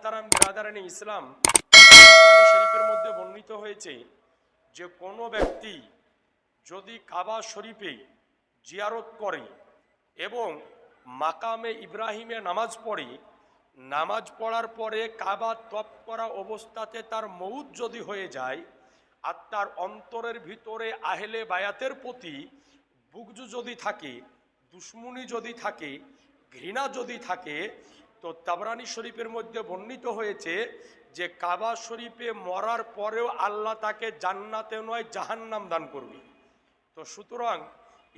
মোহতারাম বিরাদারানি ইসলাম, কোরআন শরীফের মধ্যে বর্ণিত হয়েছে যে কোনো ব্যক্তি যদি কাবা শরীফে জিয়ারত করে এবং মাকামে ইব্রাহিমে নামাজ পড়ে, নামাজ পড়ার পরে কাবা তপ করা অবস্থাতে তার মউত যদি হয়ে যায় আর তার অন্তরের ভিতরে আহলে বায়াতের প্রতি বুগজু যদি থাকে, দুশ্মনী যদি থাকে, ঘৃণা যদি থাকে, তো তাবরানি শরীফের মধ্যে বর্ণিত হয়েছে যে কাবা শরীফে মরার পরেও আল্লাহ তাকে জান্নাতে নয় জাহান্নাম দান করবে। তো সুতরাং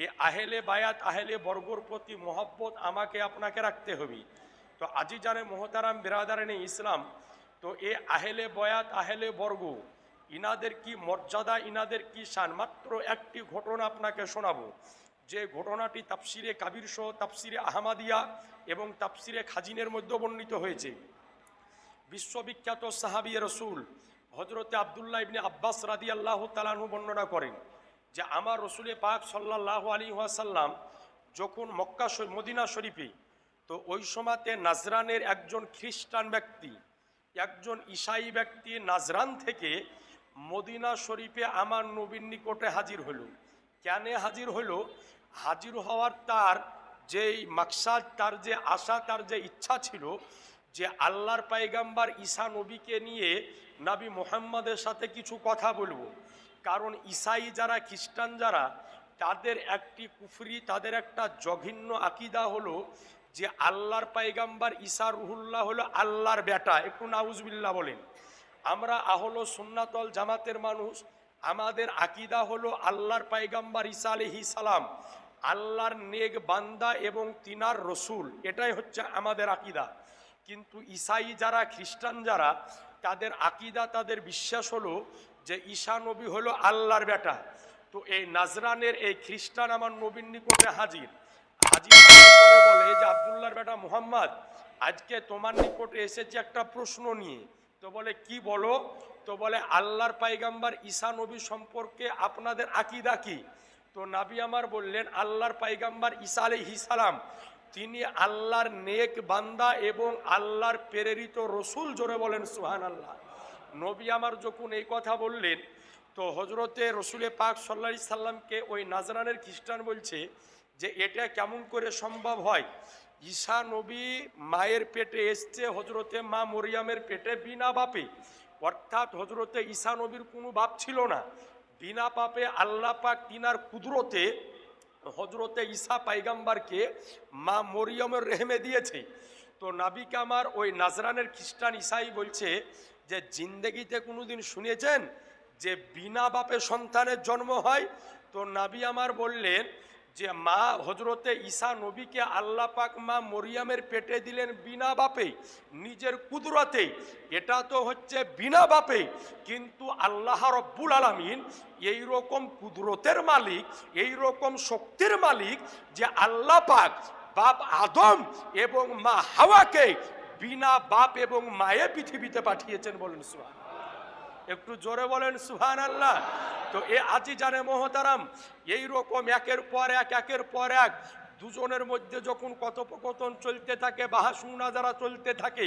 এ আহলে বায়াত আহলে বর্গর প্রতি মহব্বত আমাকে আপনাকে রাখতে হবে। তো আজি জানে মোহতারাম বিরাদারানি ইসলাম, তো এ আহলে বয়াত আহলে বর্গ ইনাদের কি মর্যাদা, ইনাদের কি শান, মাত্র একটি ঘটনা আপনাকে শোনাবো। যে ঘটনাটি তাফসিরে কাবির সহ তাফসিরে আহমাদিয়া এবং তাফসিরে খাজিনের মধ্যে বর্ণিত হয়েছে। বিশ্ববিখ্যাত সাহাবী রসুল হজরতে আবদুল্লাহ ইবনে আব্বাস রাদিয়াল্লাহু তাআলা আনহু বর্ণনা করেন যে আমার রসুলে পাক সাল্লাল্লাহু আলাইহি ওয়াসাল্লাম যখন মক্কা মদিনা শরীফে, তো ওই সময়তে নাজরানের একজন খ্রিস্টান ব্যক্তি, একজন ঈসাই ব্যক্তি নাজরান থেকে মদিনা শরীফে আমার নবীর নিকটে হাজির হলো। কেন হাজির হলো? হাজির হওয়ার তার যেই মাকসাদ, তার যে আশা, তার যে ইচ্ছা ছিল যে আল্লাহর পায়গাম্বার ঈসা নবীকে নিয়ে নবী মুহাম্মাদের সাথে কিছু কথা বলবো। কারণ ঈসাই যারা, খ্রিস্টান যারা, তাদের একটি কুফরি, তাদের একটা জঘন্য আকিদা হলো যে আল্লাহর পায়গাম্বার ঈসা রুহুল্লাহ হলো আল্লাহর বেটা। একটু নাউজুবিল্লাহ বলেন। আমরা আহলে সুন্নাতল জামাতের মানুষ, আমাদের আকিদা হলো আল্লাহর পায়গাম্বার ঈসা আলাইহিস সালাম আল্লাহর নেক বান্দা এবং তিনার রসুল, এটাই হচ্ছে আমাদের আকিদা। কিন্তু ঈসাই যারা, খ্রিস্টান যারা, তাদের আকিদা, তাদের বিশ্বাস হলো যে ঈসা নবী হলো আল্লাহর বেটা। তো এই নাজরানের এই খ্রিস্টান আমার নবীর নিকটে হাজির হওয়ার পরে বলে যে আব্দুল্লাহর বেটা মুহাম্মদ, আজকে তোমার নিকটে এসেছে একটা প্রশ্ন নিয়ে। তো বলে কি বলো? তো বলে আল্লাহর পায়গাম্বার ঈসা নবী সম্পর্কে আপনাদের আকিদা কি? তো নবী আমার বললেন আল্লাহর পায়গাম্বার ঈসা আলাইহিস সালাম তিনি আল্লাহর নেক বান্দা এবং আল্লাহর প্রেরিত রসুল। জোরে বলেন সুবহানাল্লাহ। নবী আমার যখন এই কথা বললেন, তো হজরতে রসুলে পাক সাল্লাল্লাহু আলাইহি সাল্লামকে ওই নাজরানের খ্রিস্টান বলছে যে এটা কেমন করে সম্ভব হয়? ঈসা নবী মায়ের পেটে এসছে, হজরতে মা মরিয়ামের পেটে বিনা বাপে, অর্থাৎ হজরতে ঈসা নবীর কোনো বাপ ছিল না। বিনা পাপে আল্লাহ পাক তিনার কুদরতে হজরতে ঈসা পায়গাম্বারকে মা মরিয়মের রেহমে দিয়েছে। তো নাবিকে আমার ওই নাজরানের খ্রিস্টান ঈসাই বলছে যে জিন্দেগিতে কোনোদিন শুনেছেন যে বিনা বাপে সন্তানের জন্ম হয়? তো নাবি আমার বললেন যে মা হজরতে ঈসা নবীকে আল্লাহ পাক মা মরিয়ামের পেটে দিলেন বিনা বাপে, নিজের কুদরতে, এটা তো হচ্ছে বিনা বাপে। কিন্তু আল্লাহ রব্বুল আলামিন এই রকম কুদরতের মালিক, এই রকম শক্তির মালিক যে আল্লাহ পাক বাপ আদম এবং মা হাওয়াকে বিনা বাপ এবং মায়ে পৃথিবীতে পাঠিয়েছেন। বলেন সুবহান, একটু জোরে বলেন সুবহানাল্লাহ। তো এ আজি জানে মোহতারাম, এই রকম একের পর এক দুজনের মধ্যে যখন কথোপকথন চলতে থাকে, বাহাসুনা যারা চলতে থাকে,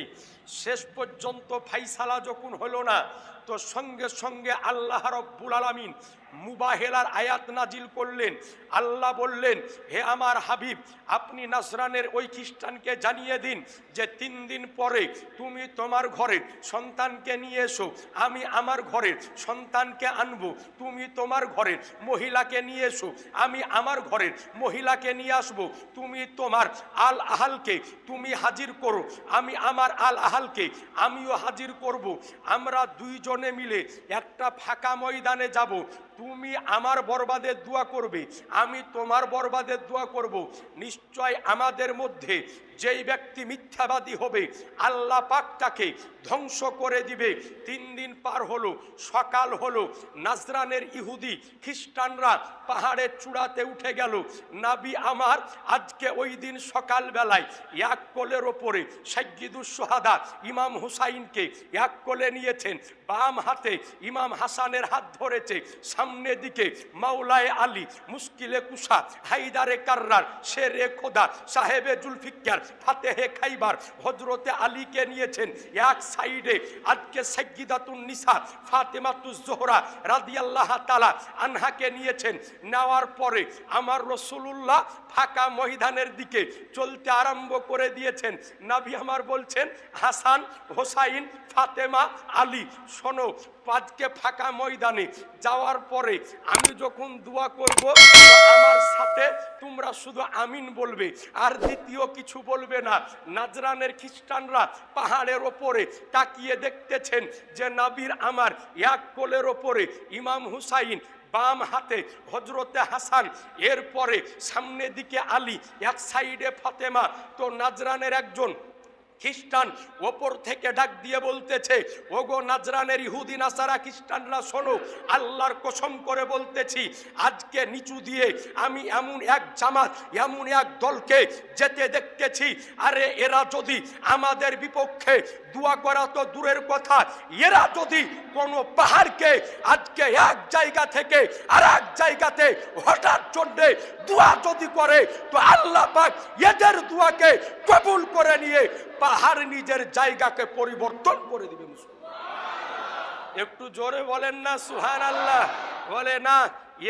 শেষ পর্যন্ত ফাইসালা যখন হলো না, তো সঙ্গে সঙ্গে আল্লাহ রব্বুল আলামিন মুবাহেলার আয়াত নাজিল করলেন। আল্লাহ বললেন, হে আমার হাবিব, আপনি নাজরানের ওই খ্রিস্টানকে জানিয়ে দিন যে 3 দিন পরে তুমি তোমার ঘরে সন্তানকে নিয়ে এসো, আমি আমার ঘরের সন্তানকে আনবো। তুমি তোমার ঘরের মহিলাকে নিয়ে এসো, আমি আমার ঘরের মহিলাকে নিয়ে আসবো। তুমি তোমার আল আহালকে তুমি হাজির করো, আমি আমার আল আহালকে আমিও হাজির করব। আমরা দুইজনে মিলে একটা ফাঁকা ময়দানে যাব। তুমি আমার বরবাদের দোয়া করবে, আমি তোমার বরবাদের দোয়া করব। নিশ্চয় আমাদের মধ্যে যেই ব্যক্তি মিথ্যাবাদী হবে আল্লাহ পাক তাকে ধ্বংস করে দিবে। 3 দিন পার হলো, সকাল হলো, নাজরানের ইহুদি খ্রিস্টানরা পাহাড়ের চূড়াতে উঠে গেল। নাবি আমার আজকে ওই দিন সকালবেলায় এক কোলের ওপরে সাইয়্যিদুস শুহাদা ইমাম হুসাইনকে এক কোলে নিয়েছেন, বাম হাতে ইমাম হাসানের হাত ধরেছে, সামনে দিকে মাওলায়ে আলী, মুশকিলে কুশা, হায়দারে কাররার, শেরে খোদা, সাহেবে জুলফিকার, ফাতেহে খাইবার হযরতে আলীকে নিয়েছেন এক সাইডে। আজকে সাইয়্যিদাতুন নিসা ফাতেমাতুজ জোহরা রাদিয়াল্লাহু তাআলা আনহাকে নিয়েছেন। নেওয়ার পরে আমার রাসূলুল্লাহ ফাঁকা ময়দানের দিকে চলতে আরম্ভ করে দিয়েছেন। নবী আমার বলছেন, হাসান, হোসাইন, ফাতেমা, আলী, শোনো, আজকে ফাঁকা ময়দানে যাওয়ার পরে আমি যখন দোয়া করব আমার সাথে তোমরা শুধু আমিন বলবে, আর দ্বিতীয় কিছু বলবে না। নাজরানের খ্রিস্টানরা পাহাড়ের ওপরে তাকিয়ে দেখতেছেন যে নবীর আমার এক কোলের ওপরে ইমাম হুসাইন, বাম হাতে হযরতে হাসান, এরপরে সামনে দিকে আলী, এক সাইডে ফাতেমা। তো নাজরানের একজন খ্রিস্টান ওপর থেকে ডাক দিয়ে বলতেছে, ওগো নাজরানের ইহুদি নাসারা খ্রিস্টানরা শোনো, আল্লাহর কসম করে বলতেছি, আজকে নিচু দিয়ে আমি এমন এক জামাত, এমন এক দলকে যেতে দেখতেছি, আরে এরা যদি আমাদের বিপক্ষে দোয়া করা তো দূরের কথা, এরা যদি কোনো পাহাড়কে আজকে এক জায়গা থেকে আর এক জায়গাতে হঠাৎ জন্যে দোয়া যদি করে, তো আল্লাহ পাক এদের দোয়াকে কবুল করে নিয়ে পাহাড় নিজের জায়গাকে পরিবর্তন করে দিবে। একটু জোরে বলেন না সুবহানাল্লাহ। বলে না,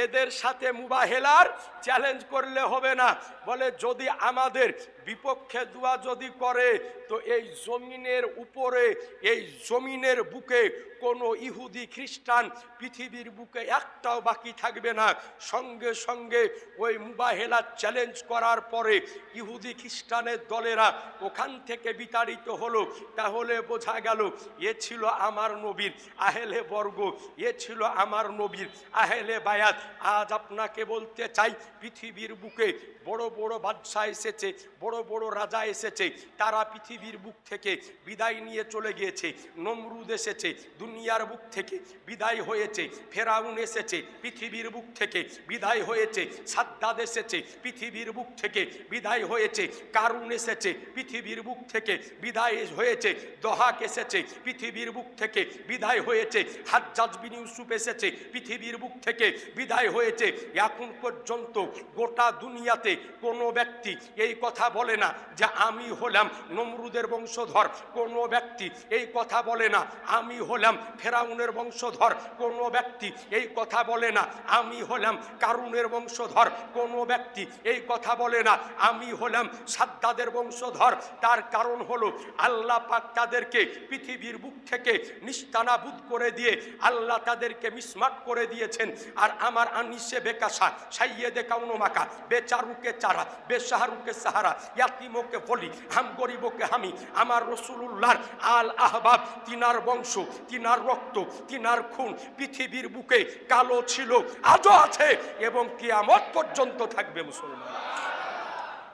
এদের সাথে মুবাহেলার চ্যালেঞ্জ করলে হবে না। বলে যদি আমাদের বিপক্ষে দোয়া যদি করে, তো এই জমিনের উপরে, এই জমিনের বুকে কোনো ইহুদি খ্রিস্টান পৃথিবীর বুকে একটাও বাকি থাকবে না। সঙ্গে সঙ্গে ওই মুবাহেলা চ্যালেঞ্জ করার পরে ইহুদি খ্রিস্টানের দলেরা ওখান থেকে বিতাড়িত হলো। তাহলে বোঝা গেল এ ছিল আমার নবীর আহলে বর্গ, এ ছিল আমার নবীর আহলে বায়াত। আজ আপনাকে বলতে চাই, পৃথিবীর বুকে বড় বড় বাদশাহ এসেছে, বড় বড় রাজা এসেছে, তারা পৃথিবীর বুক থেকে বিদায় নিয়ে চলে গিয়েছে। নমরুদ এসেছে, দুনিয়ার বুক থেকে বিদায় হয়েছে। ফেরাউন এসেছে, পৃথিবীর বুক থেকে বিদায় হয়েছে। সাদ্দাদ এসেছে, পৃথিবীর বুক থেকে বিদায় হয়েছে। কারুন এসেছে, পৃথিবীর বুক থেকে বিদায় হয়েছে। দহাক এসেছে, পৃথিবীর বুক থেকে বিদায় হয়েছে। হাজ্জাজ বিন ইউসুফ এসেছে, পৃথিবীর বুক থেকে বিদায় হয়েছে। এখন পর্যন্ত গোটা দুনিয়াতে কোনো ব্যক্তি এই কথা বলে না যে আমি হলাম নমরুদের বংশধর। কোনো ব্যক্তি এই কথা বলে না আমি হলাম ফেরাউনের বংশধর। কোনো ব্যক্তি এই কথা বলে না আমি হলাম কারুনের বংশধর। কোনো ব্যক্তি এই কথা বলে না আমি হলাম সাদ্দাদের বংশধর। তার কারণ হলো আল্লাহ পাক তাদেরকে পৃথিবীর বুক থেকে নিস্তানাবুদ করে দিয়ে আল্লাহ তাদেরকে মিসমাট করে দিয়েছেন। আর আমার আনিসে বেকাশা, সাইয়েদে কাউনো মাকা, বেচারুকে চারা, বেসাহারুকে সাহারা, ইয়াতিমোকে বলি, হাম গরিবকে হামি। আমার রসুলুল্লাহর আল আহবাব, তিনার বংশ, তিনার রক্ত, তিনার খুন পৃথিবীর বুকে কালো ছিল, আজও আছে এবং কিয়ামত পর্যন্ত থাকবে। মুসলমান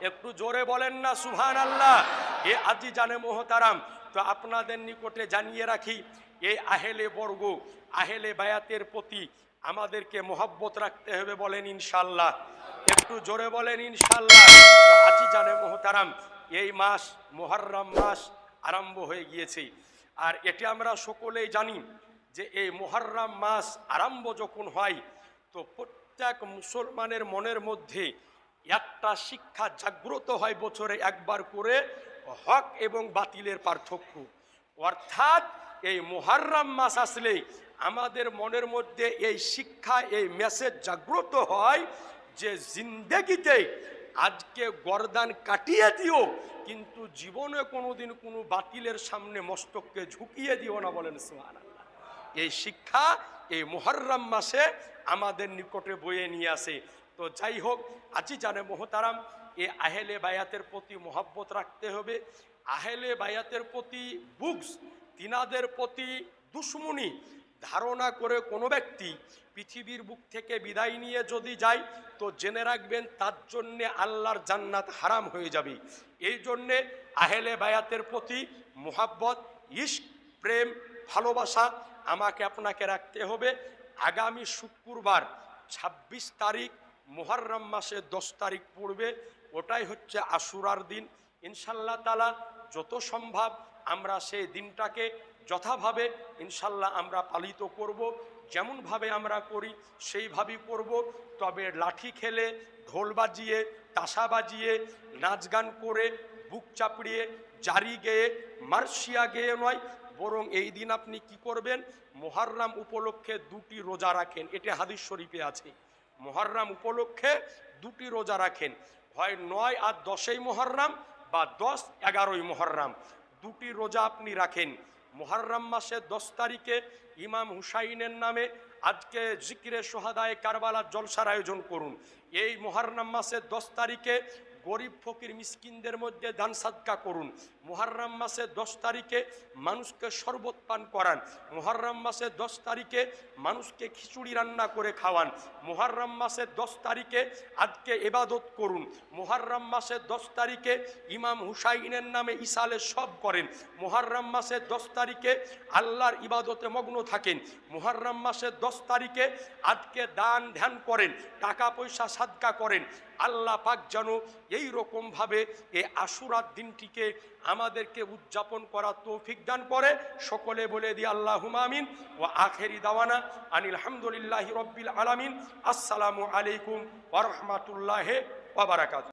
একটু জোরে বলেন না সুবহানাল্লাহ। এ আজি জানে মোহতারাম, তো আপনাদের নিকটে জানিয়ে রাখি, এই আহেলে বর্গ, আহেলে বায়াতের প্রতি আমাদেরকে মহব্বত রাখতে হবে। বলেন ইনশাল্লাহ। একটু জোরে বলেন ইনশাল্লাহ। আজি জানে মোহতারাম, এই মাস মুহররম মাস আরম্ভ হয়ে গিয়েছে। আর এটি আমরা সকলেই জানি যে এই মুহররম মাস আরম্ভ যখন হয়, তো প্রত্যেক মুসলমানের মনের মধ্যে একটা শিক্ষা জাগ্রত হয় বছরে একবার করে, হক এবং বাতিলের পার্থক্য। অর্থাৎ এই মুহররম মাস আসলে আমাদের মনের মধ্যে এই শিক্ষা, এই মেসেজ জাগ্রত হয় যে জিন্দেগিতে আজকে গর্দান কাটিয়ে দিও, কিন্তু জীবনে কোনোদিন কোনো বাতিলের সামনে মস্তককে ঝুঁকিয়ে দিও না। বলেন সুবহানাল্লাহ। এই শিক্ষা এই মুহররম মাসে আমাদের নিকটে বয়ে নিয়ে আসে। তো যাই হোক, আজি জানে মোহতারাম, এ আহেলে বায়াতের প্রতি মহব্বত রাখতে হবে। আহেলে বায়াতের প্রতি বুগস, তিনাদের প্রতি দুশ্মনী ধারণা করে কোনো ব্যক্তি পৃথিবীর বুক থেকে বিদায় নিয়ে যদি যায়, তো জেনে রাখবেন তার জন্যে আল্লাহর জান্নাত হারাম হয়ে যাবে। এই জন্যে আহেলে বায়াতের প্রতি মোহাব্বত, ইশক, প্রেম, ভালোবাসা আমাকে আপনাকে রাখতে হবে। আগামী শুক্রবার 26 তারিখ মুহররম মাসের 10 তারিখ পড়বে, ওটাই হচ্ছে আশুরার দিন। ইনশাল্লাহ তাআলা যত সম্ভব আমরা সেই দিনটাকে যথাভাবে ইনশাল্লাহ আমরা পালিত করব। যেমনভাবে আমরা করি সেইভাবেই করব। তবে লাঠি খেলে, ঢোল বাজিয়ে, তাসা বাজিয়ে, নাচ গান করে, বুক চাপড়িয়ে, জারি গেয়ে, মার্শিয়া গেয়ে নয়, বরং এই দিন আপনি কি করবেন, মুহররম উপলক্ষে 2টি রোজা রাখেন। এটা হাদিস শরীফে আছে। মুহররম উপলক্ষে 2টি রোজা রাখেন, হয় 9 আর 10ই মুহররম বা 10, 11ই মুহররম, 2টি রোজা আপনি রাখেন। মুহররম মাসের 10 তারিখে ইমাম হুসাইনের নামে আজকে জিকিরে সোহাদায়ে কারবালার জলসার আয়োজন করুন। এই মুহররম মাসের 10 তারিখে গরিব ফকির মিসকিনদের মধ্যে দান সাদকা করুন। মুহররম মাসের 10 তারিখে মানুষকে শরবত পান করান। মুহররম মাসের 10 তারিখে মানুষকে খিচুড়ি রান্না করে খাওয়ান। মুহররম মাসের 10 তারিখে আজকে ইবাদত করুন। মুহররম মাসের 10 তারিখে ইমাম হুসাইনের নামে ইসালে সব করেন। মুহররম মাসের 10 তারিখে আল্লাহর ইবাদতে মগ্ন থাকেন। মুহররম মাসের 10 তারিখে আজকে দান ধ্যান করেন, টাকা পয়সা সাদকা করেন। আল্লাহ পাক যেন এই রকমভাবে এই আশুরার দিনটিকে আমাদেরকে উদযাপন করার তৌফিক দান করে। সকলে বলে দিই আল্লাহুম্মা আমিন। ওয়া আখিরি দাওয়ানা আনিল হামদুলিল্লাহি রাব্বিল আলামিন। আসসালামু আলাইকুম ওয়া রাহমাতুল্লাহি ওয়া বারাকাতুহু।